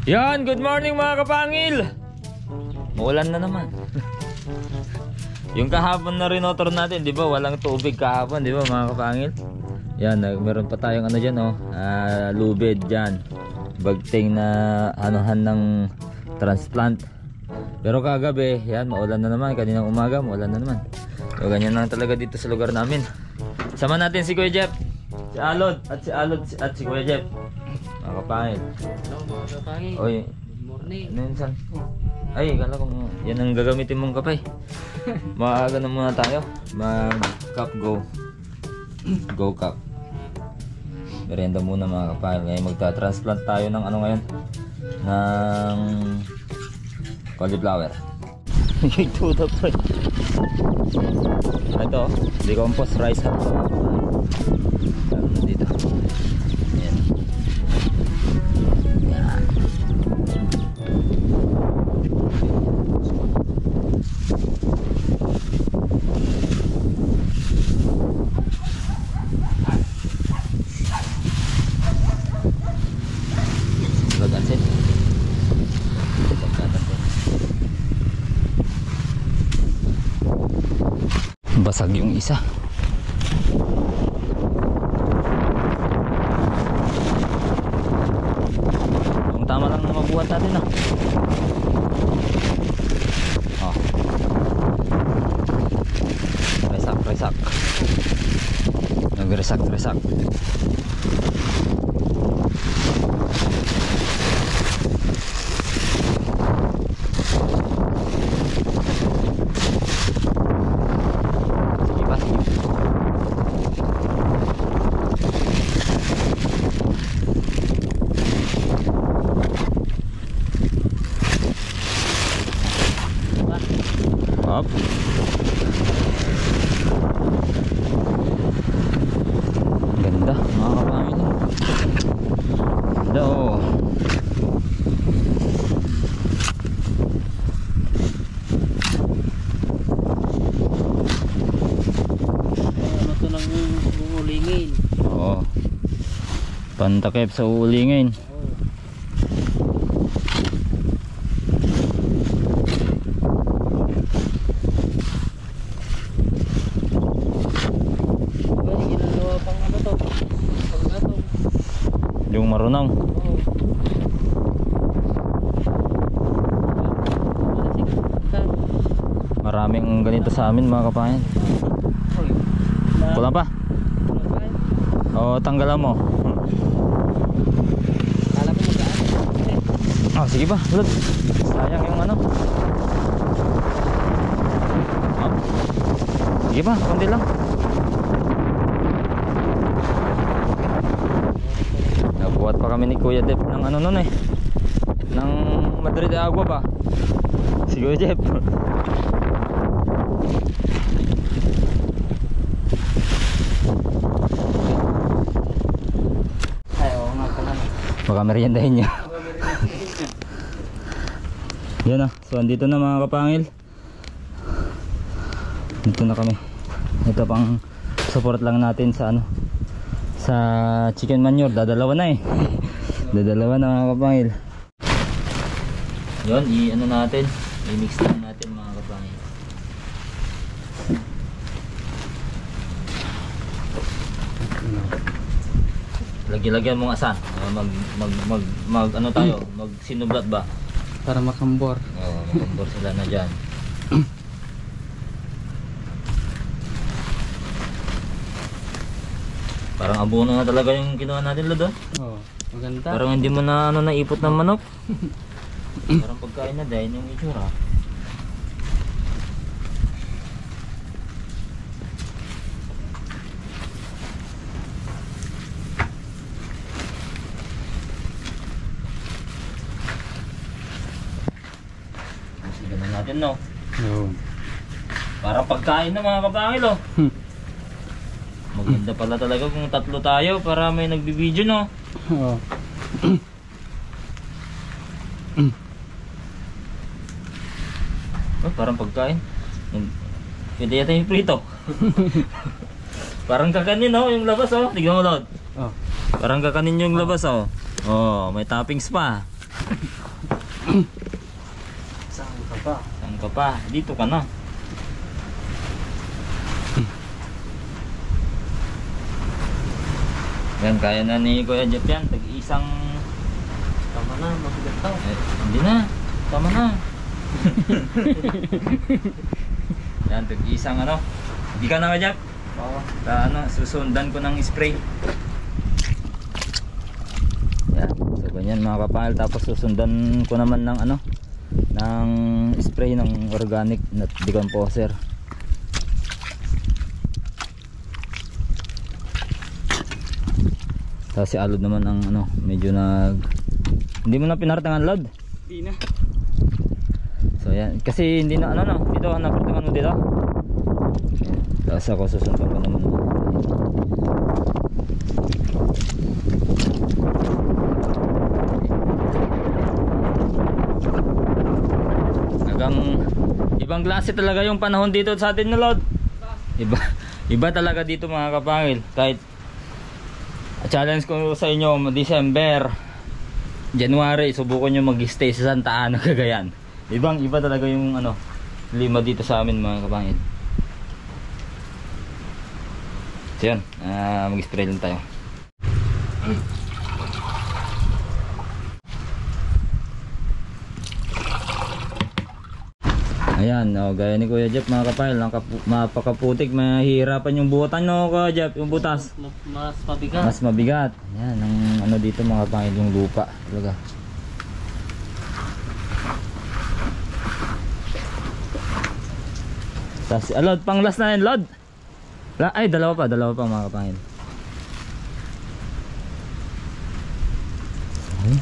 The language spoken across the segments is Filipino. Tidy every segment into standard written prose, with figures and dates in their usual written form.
Yan, good morning mga kapangil. Maulan na naman. Yung kahapon na rinotor natin, di ba? Walang tubig kahapon, di ba mga kapangil? Yan, meron pa tayong ano dyan, oh. Lubid dyan. Bagting na anuhan ng transplant. Pero kagabi, yan, maulan na naman. Kaninang umaga, maulan na naman. So, ganyan lang talaga dito sa lugar namin. Sama natin si Kuya Jeff, si Alod at si Kuya Jeff. Mga kapangil. Hello mga kapangil. Oy, Good morning. ano yun, San? Ay, kala ko yan ang gagamitin mong kapay. Maaga na muna tayo. Mag-cup go. Go cup. Merienda muna mga kapay. Ngayon magta-transplant tayo ng ano ngayon? Ng cauliflower. Yung tuta pa. Ito, decomposed rice hut. Ano dito? Ayan. Yan. Pagkasin. Basag yung isa. Yung tama lang na mabuhat natin ah. Oh. Resak. Nagresak. Up. Ganda mga kapangil. Ganda oh. Ano to nang bumulingin? Oo. Pantakip sa uulingin. Yung marunong. Maraming ganito sa amin mga kapangil. Kulang pa? O tanggalan mo. Kala ko magkaan. Sige pa, ulad. Sayang yung ano. Sige pa, konti lang. Nabuhat pa kami ni Kuya Jeff ng ano nun eh, ng Madrid de Agua ba? Si Kuya Jeff. Ayaw nga pala. Baka meriendahin niya. Yan ah, so andito na mga kapangil. Dito na kami. Ito pang support lang natin sa ano, sa chicken manure. Dadalawa na eh. Dadalawa na mga kapangil. Yun, i-ano natin, i-mix lang natin mga kapangil. Lagyan mong asan. Mag ano tayo, mag sinublat ba? Para makambor. Oo, makambor sila na dyan. Parang abono na talaga yung ginawa natin, Lodo. Oo, maganda. Parang hindi mo na ano, naipot ng manok. Parang pagkain na dahil yung itsura. Sige na natin, no? Oo. Parang pagkain na mga kapangil, oh. Maganda pala talaga kung tatlo tayo para may nagbibideo, no? Oo. Oh, parang pagkain. Pwede yata yung prito. Parang kakanin, no? Yung labas, oh. Tignan mo, Lord. Oh. Parang kakanin yung labas, oh. Oh, may toppings pa. Saan ka ba? Saan ka pa? Dito ka na. Yan, kaya na ni Kuya Jeff yan. Tag-isang... Tama na, mabigat daw. Hindi na. Tama na. Yan, tag-isang ano. Hindi ka na Kuya Jeff. Oo. Susundan ko ng spray. Yan. So ganyan mga kapal. Tapos susundan ko naman ng ano. Ng spray ng organic na decomposer. Tapos si Alod naman ang ano, medyo hindi mo na pinaratangan Lod. Hindi na. So yan, kasi hindi na ano dito naparatangan mo dito. Tapos ako susundan ko naman. Hanggang ibang klase talaga yung panahon dito sa atin na Lod. Iba talaga dito mga kapangil. Kahit challenge ko sa inyo, December, January, subukan nyo mag-stay sa Santa Ana, Cagayan. Iba talaga yung ano, klima dito sa amin mga kapangil. So yun, mag-spray lang tayo. Ayan, gaya ni Kuya Jeff mga kapangil, mapakaputik, mahihirapan yung butan no Kuya Jeff, yung butas. Mas mabigat. Mas mabigat. Yan, ang ano dito mga kapangil, yung lupa talaga. Tapos, Lod, pang last na yan, Lod. Ay, dalawa pa mga kapangil. Okay.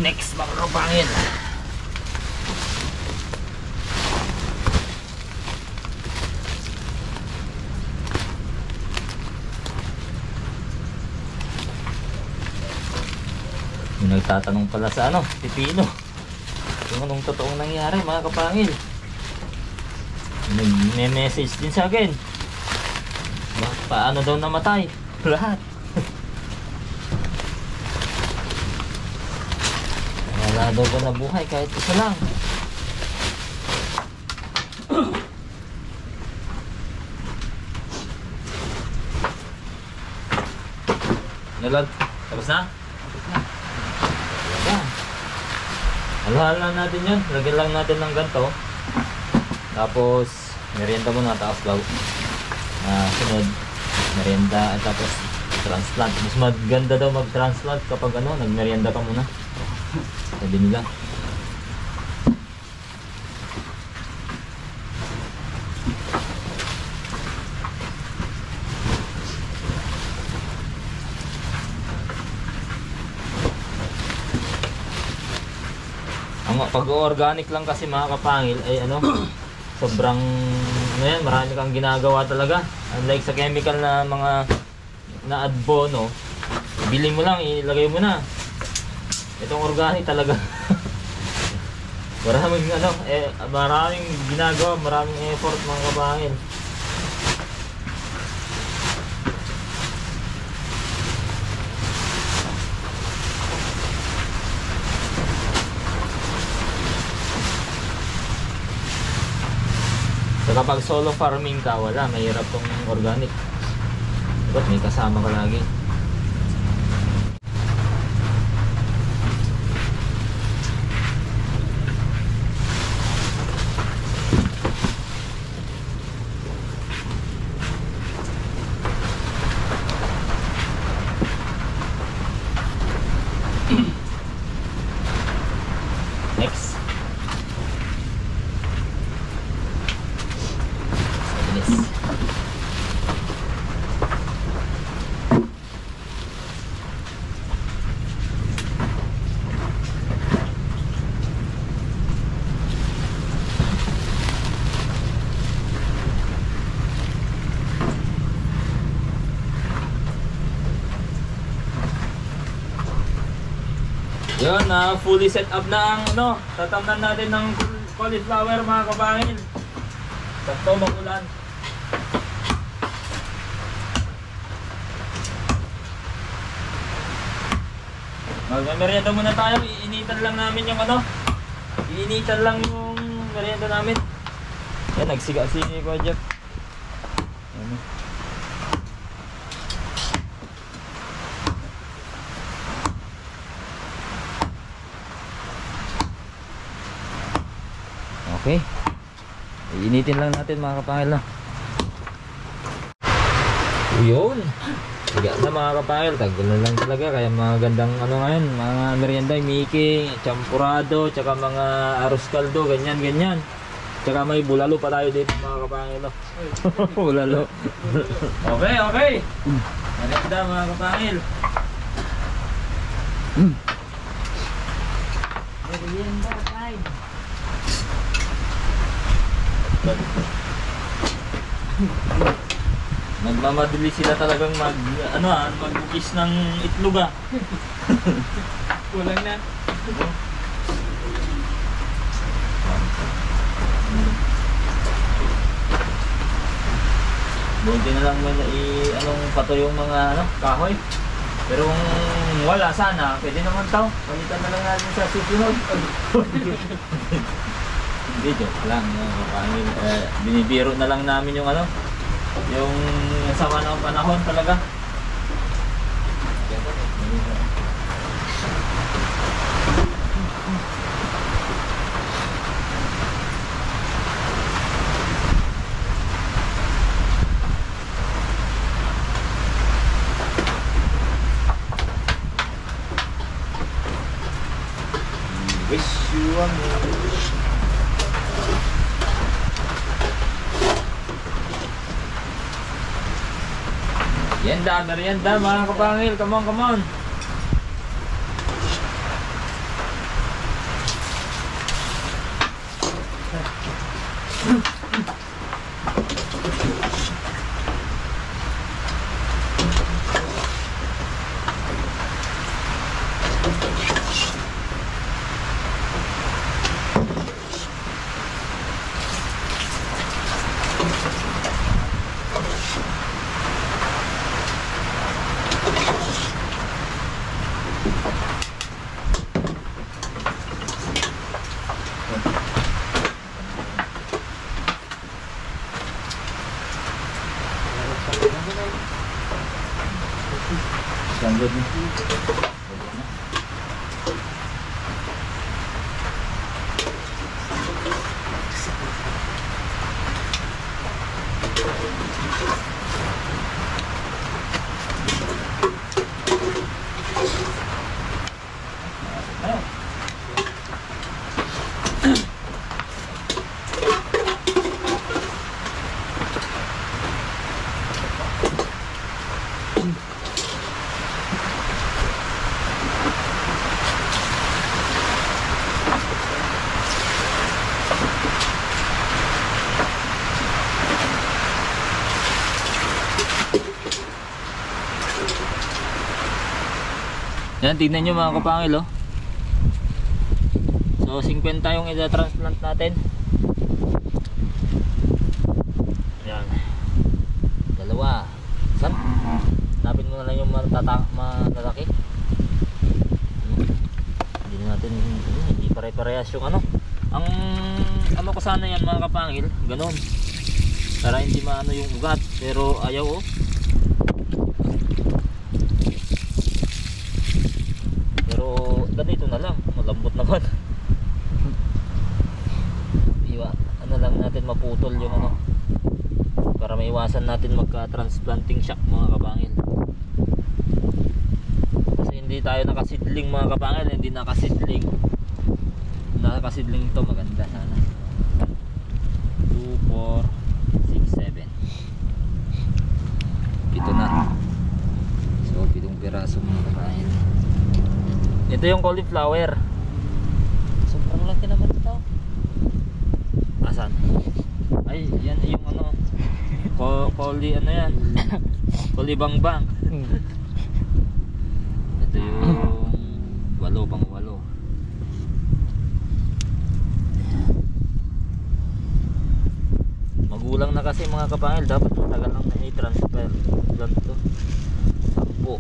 Next mga kapangil, yung nagtatanong pala sa ano, pipino, yung anong totoong nangyari mga kapangil, nag-message din sa akin paano daw namatay lahat. Wala daw ba nabuhay kahit isa lang. Nalad, tapos na? Yan. Halo-halo lang natin yun. Lagyan lang natin ng ganito. Tapos, merienda muna, tapos daw. Sunod, merienda, at tapos transplant. Mas maganda daw mag-transplant kapag ano, nagmerienda ka muna. Sabi nila. Ang pag-organic lang kasi mga kapangil ay ano, sobrang ngayon, marami kang ginagawa talaga. Unlike sa chemical na mga na adbono, bili mo lang, ilagay mo na. Itong organic talaga. Maraming ano, maraming ginagawa, maraming effort mga kapangil. So kapag solo farming ka, wala, mahirap tong organic. Dapat may kasama ka lagi. Next. Yun, fully set up na ang ano, tatamnan natin ng cauliflower mga kapangil. Sakto magulan. Magmerienda muna tayo, iinitan lang namin yung ano. Iinitan lang yung merienda namin. Yan, nagsiga-sigi ko, Jeff. Yan. Okay. Iinitin lang natin mga kapangil na. Yun. Higa na mga kapangil. Tagal na lang talaga. Kaya mga gandang ano ngayon. Mga merienda, miki, champurado, tsaka mga arroz caldo, ganyan, ganyan. Tsaka may bulalo pa tayo dito mga kapangil. Bulalo. Okay, okay. Merienda mga kapangil. Merienda time. Nagmamadali sila talagang mag-bukis ng itlog ah. Kulang na. Bunti na lang anong pato yung mga kahoy. Pero kung wala sana, pwede naman tao. Palitan na lang natin sa susunod. Hindi, joke lang. Binibiro na lang namin yung yung sama ng panahon talaga. Wish you a merienda mga kapangil, come on, come on. Standard na. Yan, tignan nyo mga kapangil, oh. So 50 yung ida-transplant natin. Yan. Dalawa. San? Napin mo na lang yung malalaki. Hindi natin, hindi pare-parehas yung ano. Ang ano ko sana yan mga kapangil, ganon. Para hindi maano yung ugat, pero ayaw, oh. Pero ganito na lang, malambot naman. Ano lang natin maputol yung ano, para maiwasan natin magka-transplanting shock mga kapangil. Kasi hindi tayo nakasidling mga kapangil, hindi nakasidling. Nakasidling ito, maganda sana. 2, 4, 6, 7. Ito na. So, 7 piraso mga kapangil. Ito yung cauliflower. Sobrang laki naman ito. Asan? Ay, yan yung ano. Koli ano yan? Koli bangbang. Ito yung 8 pang 8. Magulang na kasi mga kapangil, dapat matagal lang na i-transfer. Ganito. 10.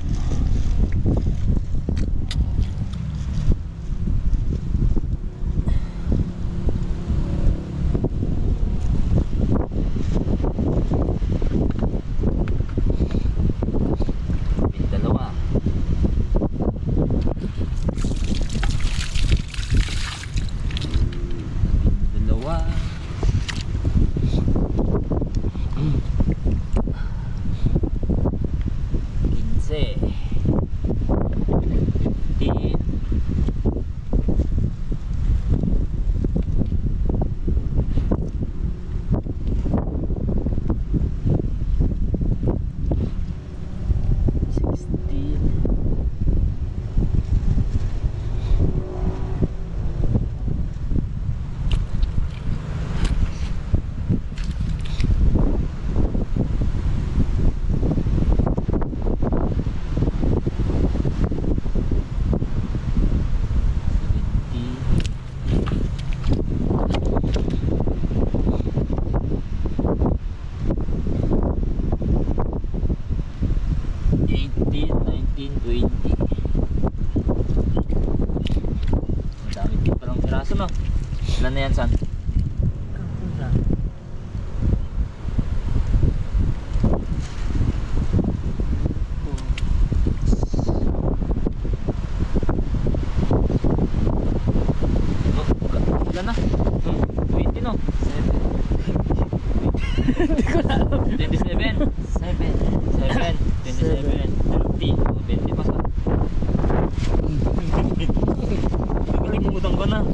Ilan na yan, San? Ilan na? 20 no? 7. Hindi ko na alam. 27. 7. 27. 30. 20 pa sa. Nagalimutan ko na.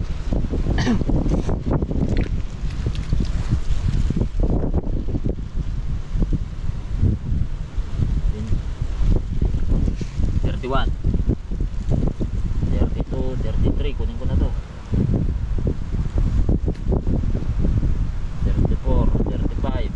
Kunin ko na to. 34, 35.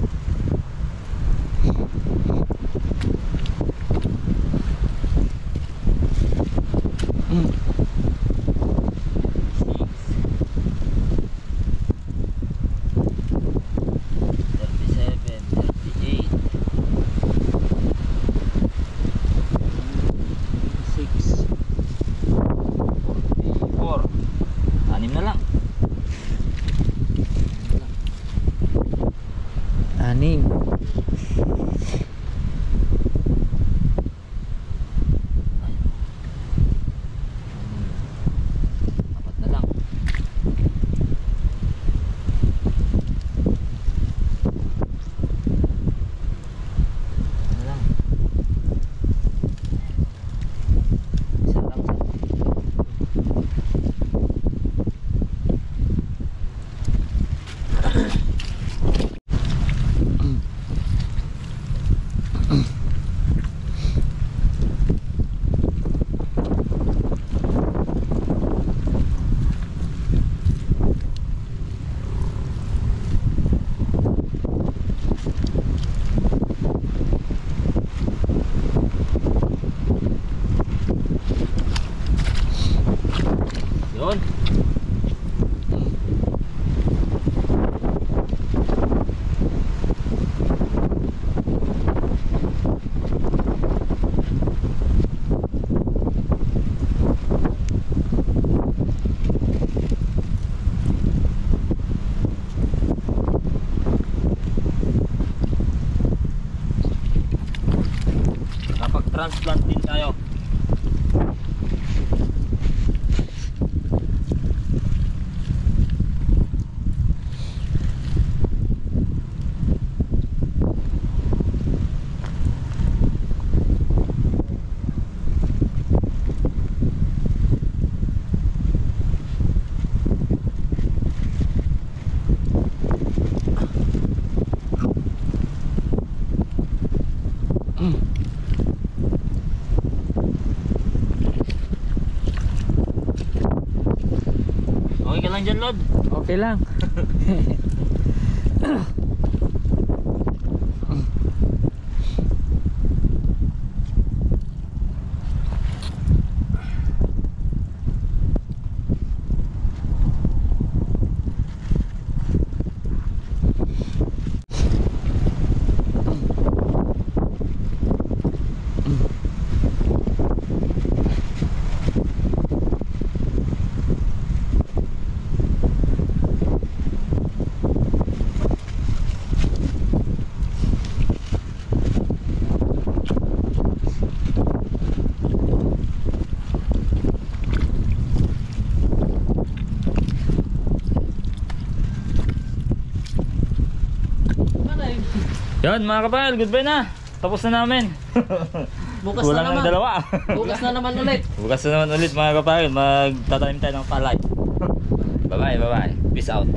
Yun. Nakapag-transplant din tayo. Okay ka lang dyan, Lord? Okay lang. Yan mga kapal, goodbye na. Tapos na namin. Bukas Kulang na ng naman. dalawa. Bukas na naman ulit. Bukas na naman ulit mga kapal. Magtatanim tayo ng palay. Bye bye, bye bye. Peace out.